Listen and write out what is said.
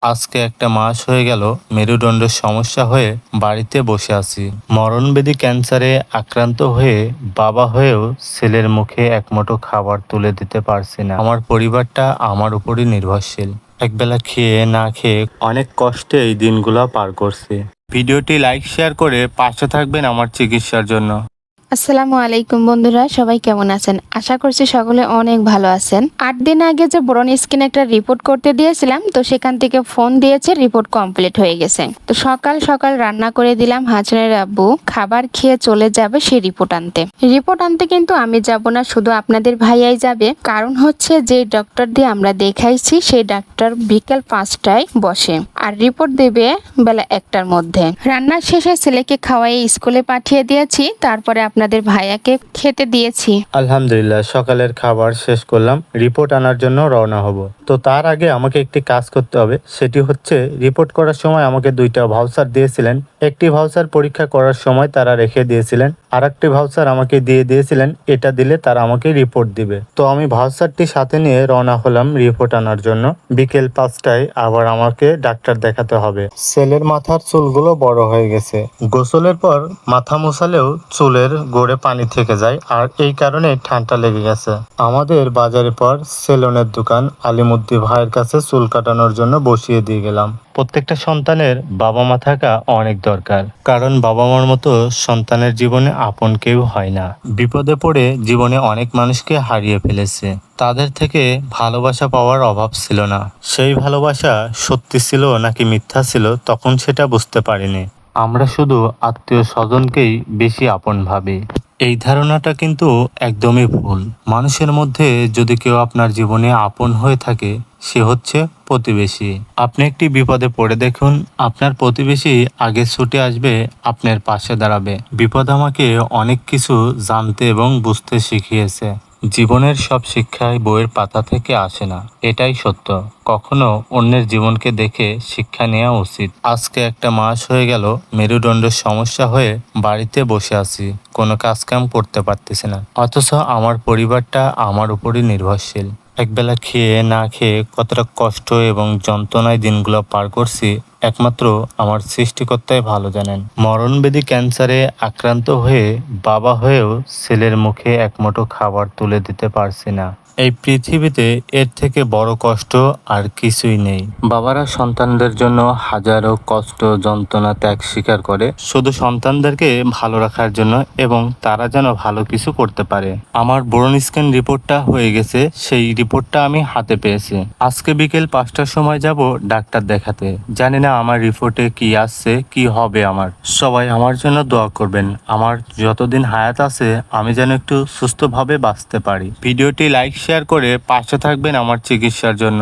আজকে একটা মাস হয়ে গেল মেরুদণ্ডের সমস্যা হয়ে বাড়িতে বসে আছি। মরণবেদী ক্যান্সারে আক্রান্ত হয়ে বাবা হয়েও ছেলের মুখে একমুঠো খাবার তুলে দিতে পারছি না। আমার পরিবারটা আমার উপরই নির্ভরশীল। একবেলা খেয়ে না খেয়ে অনেক কষ্টে এই দিনগুলো পার করছি। ভিডিওটি লাইক শেয়ার করে পাশে থাকবেন আমার চিকিৎসার জন্য। আসসালামু আলাইকুম বন্ধুরা, সবাই কেমন আছেন? আশা করছি সকলে অনেক ভালো আছেন। 8 দিন আগে যে ব্রণ স্কিন একটা রিপোর্ট করতে দিয়েছিলাম, তো সেখান থেকে ফোন দিয়েছে রিপোর্ট কমপ্লিট হয়ে গেছে। তো সকাল সকাল রান্না করে দিলাম। হাজনের আব্বু খাবার খেয়ে চলে যাবে সেই রিপোর্ট আনতে। রিপোর্ট আনতে কিন্তু আমি যাব না, শুধু আপনাদের ভাইয়াই যাবে। কারণ হচ্ছে যে ডক্টর দিয়ে আমরা দেখাইছি সেই ডাক্তার বিকেল 5টায় বসে আর রিপোর্ট দেবে বেলা 1টার মধ্যে। রান্নার শেষে ছেলেকে খাওয়াই স্কুলে পাঠিয়ে দিয়েছি, তারপরে আপনাদের ভাইয়াকে খেতে দিয়েছি। আলহামদুলিল্লাহ, সকালের খাবার শেষ করলাম, রিপোর্ট আনার জন্য রওনা হব। তো তার আগে আমাকে একটি কাজ করতে হবে, সেটি হচ্ছে রিপোর্ট করার সময় আমাকে 2টা ভাউচার দিয়েছিলেন। একটি ভাউচার পরীক্ষা করার সময় তারা রেখে দিয়েছিলেন, আর একটি ভাউচার আমাকে দিয়ে দিয়েছিলেন, এটা দিলে তারা আমাকে রিপোর্ট দিবে। তো আমি ভাউচারটি সাথে নিয়ে রওনা হলাম রিপোর্ট আনার জন্য। বিকেল 5টায় আবার আমাকে ডাক্তার দেখাতে হবে। ছেলের মাথার চুলগুলো বড় হয়ে গেছে, গোসলের পর মাথা মুছালেও চুলের গোড়ে পানি থেকে যায়, আর এই কারণে ঠান্ডা লেগে গেছে। আমাদের বাজারের পর সেলুনের দোকান আলিমুদ্দি ভাইয়ের কাছে চুল কাটানোর জন্য বসিয়ে দিয়ে গেলাম। প্রত্যেকটা সন্তানের বাবা মা থাকা অনেক দরকার, কারণ বাবা মার মতো সন্তানের জীবনে আপন কেউ হয় না। বিপদে পড়ে জীবনে অনেক মানুষকে হারিয়ে ফেলেছে, তাদের থেকে ভালোবাসা পাওয়ার অভাব ছিল না। সেই ভালোবাসা সত্যি ছিল নাকি মিথ্যা ছিল তখন সেটা বুঝতে পারিনি। আমরা শুধু আত্মীয় স্বজনকেই বেশি আপন ভাবি। এই ধারণাটা কিন্তু একদমই ভুল। মানুষের মধ্যে যদি কেউ আপনার জীবনে আপন হয়ে থাকে, সে হচ্ছে প্রতিবেশী। আপনি একটি বিপদে পড়ে দেখুন, আপনার প্রতিবেশী আগে ছুটে আসবে, আপনার পাশে দাঁড়াবে। বিপদ আমাকে অনেক কিছু জানতে এবং বুঝতে শিখিয়েছে। জীবনের সব শিক্ষাই বইয়ের পাতা থেকে আসে না, এটাই সত্য। কখনো অন্যের জীবনকে দেখে শিক্ষা নেওয়া উচিত। আজকে একটা মাস হয়ে গেল মেরুদণ্ডের সমস্যা হয়ে বাড়িতে বসে আছি, কোনো কাজকাম করতে পারতেছি না। অথচ আমার পরিবারটা আমার উপরই নির্ভরশীল। একবেলা খেয়ে না খেয়ে কতটা কষ্ট এবং যন্ত্রণায় দিনগুলো পার করছি একমাত্র আমার সৃষ্টিকর্তাই ভালো জানেন। মরণবেদী ক্যান্সারে আক্রান্ত হয়ে বাবা হয়েও ছেলের মুখে একমুঠো খাবার তুলে দিতে পারছি না। এই পৃথিবীতে এর থেকে বড় কষ্ট আর কিছুই নেই। বাবারা সন্তানদের জন্য হাজারো কষ্ট যন্ত্রণা ত্যাগ স্বীকার করে শুধু সন্তানদেরকে ভালো রাখার জন্য, এবং তারা যেন ভালো কিছু করতে পারে। আমার ব্রণ স্ক্যান রিপোর্টটা হয়ে গেছে, সেই রিপোর্টটা আমি হাতে পেয়েছি। আজকে বিকেল 5টার সময় যাব ডাক্তার দেখাতে। জানি না আমার রিপোর্টে কি আসছে, কি হবে। সবাই আমার জন্য দোয়া করবেন। আমার যতদিন হায়াত আছে আমি যেন একটু সুস্থভাবে বাঁচতে পারি। ভিডিওটি লাইক শেয়ার করে পাশে থাকবেন আমার চিকিৎসার জন্য।